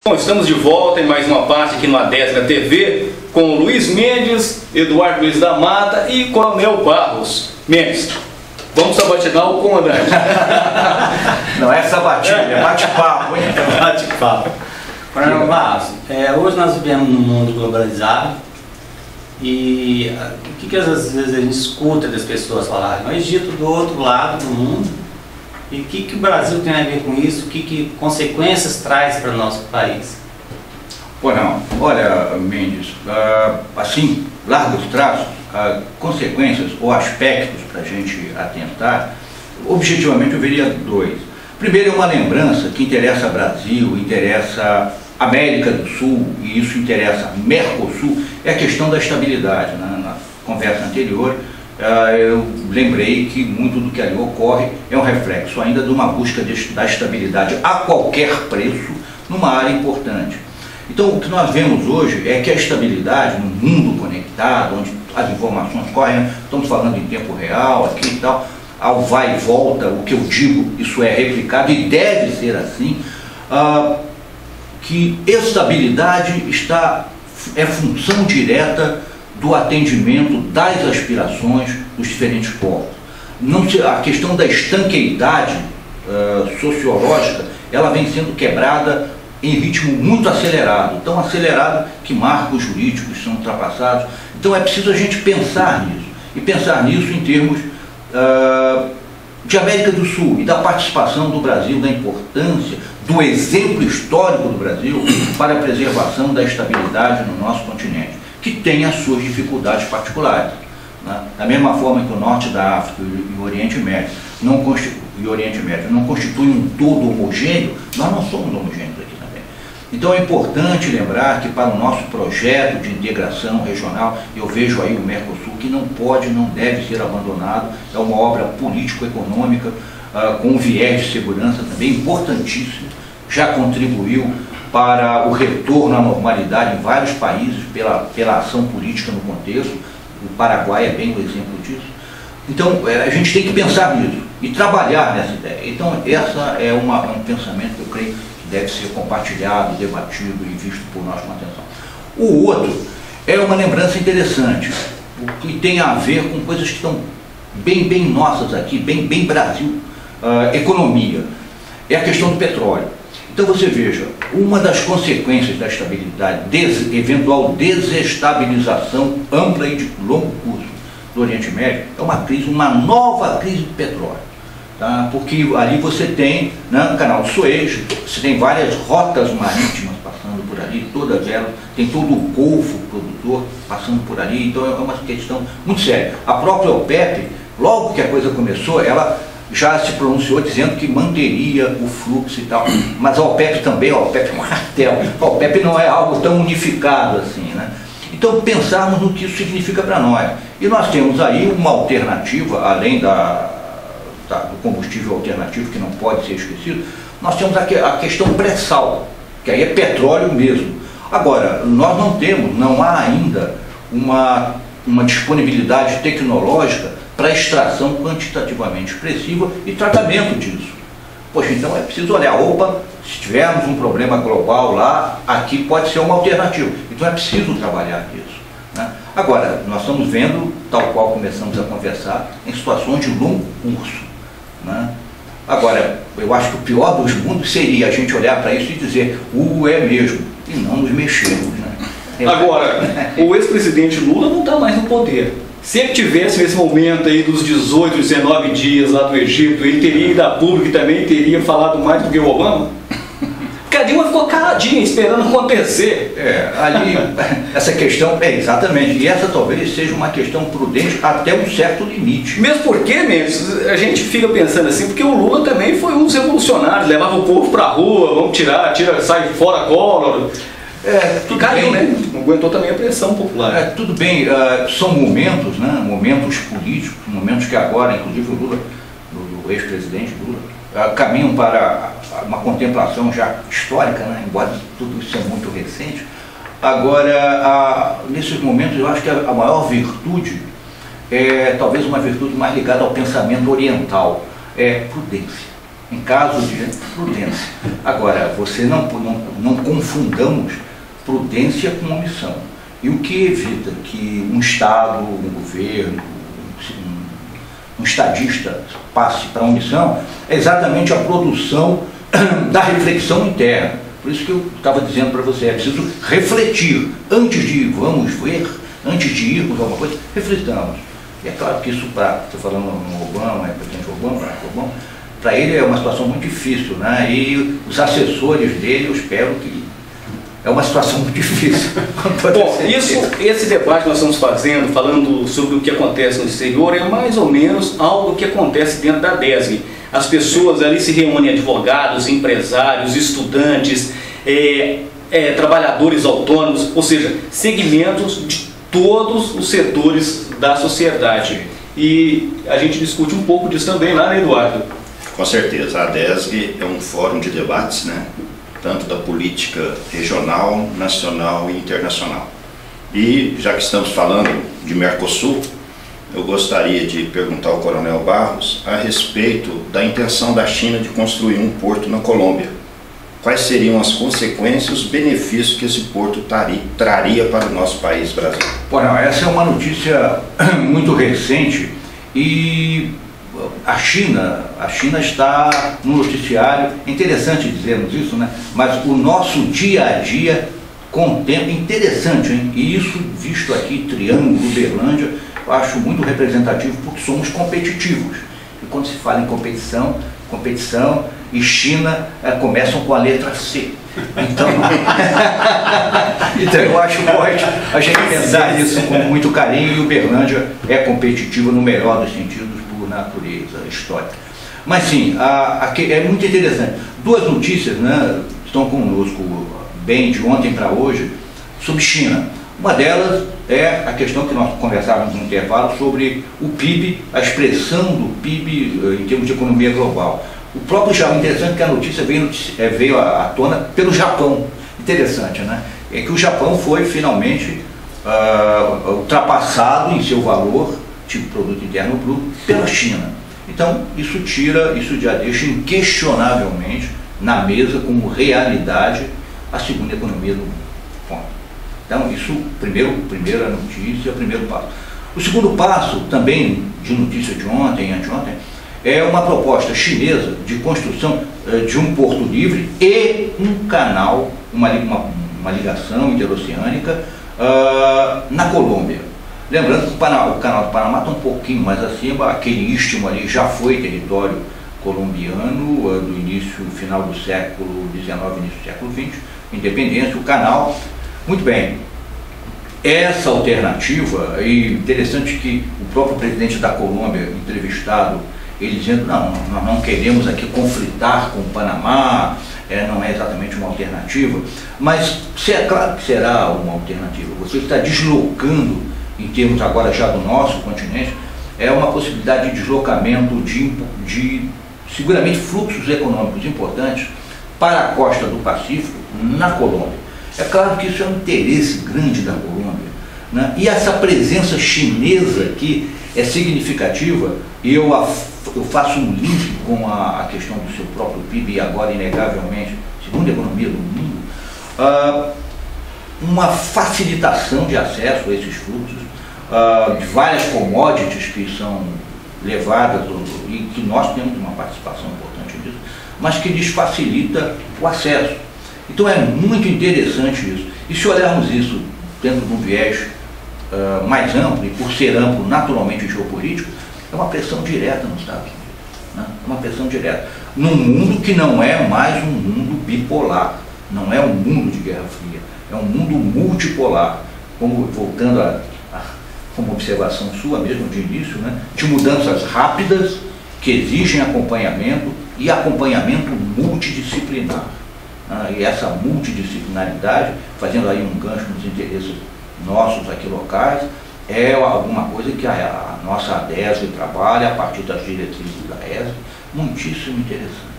Bom, estamos de volta em mais uma parte aqui no Adesga TV com Luiz Mendes, Eduardo Luiz da Mata e Coronel Barros. Mendes, vamos sabatinar o comandante. Não é sabatina, é bate-papo, hein? É bate-papo. Coronel Barros, hoje nós vivemos num mundo globalizado e o que às vezes a gente escuta das pessoas falarem? O Egito do outro lado do mundo. E o que o Brasil tem a ver com isso? Que consequências traz para o nosso país? Pô, não. Olha, Mendes, assim, largos traços, consequências ou aspectos para a gente atentar, objetivamente eu veria dois. Primeiro é uma lembrança que interessa Brasil, interessa América do Sul, e isso interessa Mercosul, é a questão da estabilidade, né? Na conversa anterior, eu lembrei que muito do que ali ocorre é um reflexo ainda de uma busca da estabilidade a qualquer preço numa área importante. Então o que nós vemos hoje é que a estabilidade no mundo conectado, onde as informações correm, estamos falando em tempo real aqui e tal, ao vai e volta, o que eu digo, isso é replicado e deve ser assim, que estabilidade é função direta do atendimento das aspirações dos diferentes povos. A questão da estanqueidade sociológica, ela vem sendo quebrada em ritmo muito acelerado, tão acelerado que marcos jurídicos são ultrapassados. Então é preciso a gente pensar nisso, e pensar nisso em termos de América do Sul e da participação do Brasil, da importância do exemplo histórico do Brasil para a preservação da estabilidade no nosso continente, que tem as suas dificuldades particulares. Né? Da mesma forma que o norte da África e o Oriente Médio não constituem um todo homogêneo, nós não somos homogêneos aqui também. Então é importante lembrar que para o nosso projeto de integração regional, eu vejo aí o Mercosul que não pode, não deve ser abandonado, é uma obra político-econômica com viés de segurança também importantíssimo, já contribuiu para o retorno à normalidade em vários países pela ação política no contexto. O Paraguai é bem um exemplo disso. Então a gente tem que pensar nisso e trabalhar nessa ideia. Então essa é um pensamento que eu creio que deve ser compartilhado, debatido e visto por nós com atenção. O outro é uma lembrança interessante, que tem a ver com coisas que estão bem nossas aqui, bem Brasil, economia. É a questão do petróleo. Então você veja, uma das consequências da estabilidade, eventual desestabilização ampla e de longo curso do Oriente Médio, é uma nova crise do petróleo. Tá? Porque ali você tem, né, o canal de Suez, você tem várias rotas marítimas passando por ali, todas elas, tem todo o Golfo produtor passando por ali, então é uma questão muito séria. A própria OPEP, logo que a coisa começou, ela já se pronunciou dizendo que manteria o fluxo e tal, mas a OPEP também, a OPEP é um cartel, a OPEP não é algo tão unificado assim, né? Então pensarmos no que isso significa para nós. E nós temos aí uma alternativa, além do combustível alternativo, que não pode ser esquecido, nós temos a questão pré-sal, que aí é petróleo mesmo. Agora, nós não há ainda uma disponibilidade tecnológica para extração quantitativamente expressiva e tratamento disso. Poxa, então é preciso olhar, se tivermos um problema global lá, aqui pode ser uma alternativa. Então é preciso trabalhar nisso. Né? Agora, nós estamos vendo, tal qual começamos a conversar, em situações de longo curso. Né? Agora, eu acho que o pior dos mundos seria a gente olhar para isso e dizer, é mesmo, e não nos mexermos. Né? Agora, o ex-presidente Lula não está mais no poder. Se ele tivesse nesse momento aí dos 18, 19 dias lá do Egito, ele teria ido a público e também teria falado mais do que o Obama? Porque a Dilma ficou caladinha, esperando acontecer. Ali, essa questão, exatamente, e essa talvez seja uma questão prudente até um certo limite. Mesmo porque, mesmo, a gente fica pensando assim, porque o Lula também foi um dos revolucionários, levava o povo pra rua, vamos sai fora Collor. Tudo caiu, bem, né? Não aguentou também a pressão popular. Tudo bem, são momentos, né? Momentos políticos, momentos que agora, inclusive o Lula, o ex-presidente Lula, caminham para uma contemplação já histórica, né? Embora tudo isso seja muito recente. Agora, nesses momentos, eu acho que a maior virtude é talvez uma virtude mais ligada ao pensamento oriental, é prudência. em caso de prudência. Agora, não confundamos prudência com omissão. E o que evita que um Estado, um governo, um estadista passe para a omissão é exatamente a produção da reflexão interna. Por isso que eu estava dizendo para você, é preciso refletir. Antes de ir, vamos ver, antes de irmos a alguma coisa, refletamos. E é claro que isso, você falando no Obama, presidente Obama, para ele é uma situação muito difícil, né? E os assessores dele, eu espero que é uma situação muito difícil. Bom, esse debate que nós estamos fazendo, falando sobre o que acontece no exterior, é mais ou menos algo que acontece dentro da DESG. As pessoas ali se reúnem, advogados, empresários, estudantes, trabalhadores autônomos, ou seja, segmentos de todos os setores da sociedade. E a gente discute um pouco disso também lá, né, Eduardo? Com certeza, a DESG é um fórum de debates, né? Tanto da política regional, nacional e internacional. E, já que estamos falando de Mercosul, eu gostaria de perguntar ao Coronel Barros a respeito da intenção da China de construir um porto na Colômbia. Quais seriam as consequências, os benefícios que esse porto traria para o nosso país, Brasil? Bom, essa é uma notícia muito recente e a China está no noticiário, é interessante dizermos isso, né? Mas o nosso dia a dia contempla, interessante, hein? E isso, visto aqui, Triângulo, Uberlândia, eu acho muito representativo porque somos competitivos. E quando se fala em competição e China começam com a letra C. Então, então eu acho forte a gente pensar nisso com muito carinho, e Uberlândia é competitiva no melhor dos sentidos, por natureza histórica. Mas sim, é muito interessante. Duas notícias, né, estão conosco bem de ontem para hoje sobre China. Uma delas é a questão que nós conversávamos no intervalo sobre o PIB, a expressão do PIB em termos de economia global. O próprio Japão, interessante que a notícia veio à tona pelo Japão. Interessante, né? É que o Japão foi finalmente ultrapassado em seu valor, tipo produto interno bruto, pela China. Então, isso já deixa inquestionavelmente na mesa como realidade a segunda economia do mundo. Ponto. Então, isso, primeira notícia, primeiro passo. O segundo passo, também de notícia de ontem, anteontem, é uma proposta chinesa de construção de um porto livre e um canal, uma ligação interoceânica na Colômbia. Lembrando que o canal do Panamá está um pouquinho mais acima, aquele istmo ali já foi território colombiano do final do século XIX, início do século XX, independência, o canal. Muito bem, essa alternativa, e interessante que o próprio presidente da Colômbia, entrevistado, ele dizendo, não, nós não queremos aqui conflitar com o Panamá, não é exatamente uma alternativa, mas é claro que será uma alternativa. Você está deslocando, em termos agora já do nosso continente, é uma possibilidade de deslocamento de seguramente fluxos econômicos importantes para a costa do Pacífico, na Colômbia. É claro que isso é um interesse grande da Colômbia, né? E essa presença chinesa aqui é significativa, e eu faço um link com a questão do seu próprio PIB, e agora, inegavelmente, segunda economia do mundo, uma facilitação de acesso a esses fluxos, de várias commodities que são levadas, e que nós temos uma participação importante nisso, mas que lhes facilita o acesso. Então é muito interessante isso. E se olharmos isso dentro de um viés mais amplo, e por ser amplo naturalmente geopolítico, é uma pressão direta nos Estados Unidos, né? É uma pressão direta. Num mundo que não é mais um mundo bipolar, não é um mundo de Guerra Fria, é um mundo multipolar, como, voltando a uma observação sua mesmo de início, né? De mudanças rápidas que exigem acompanhamento e acompanhamento multidisciplinar. E essa multidisciplinaridade, fazendo aí um gancho nos interesses nossos aqui locais, é alguma coisa que a nossa ADESG trabalha a partir das diretrizes da ESG, muitíssimo interessante.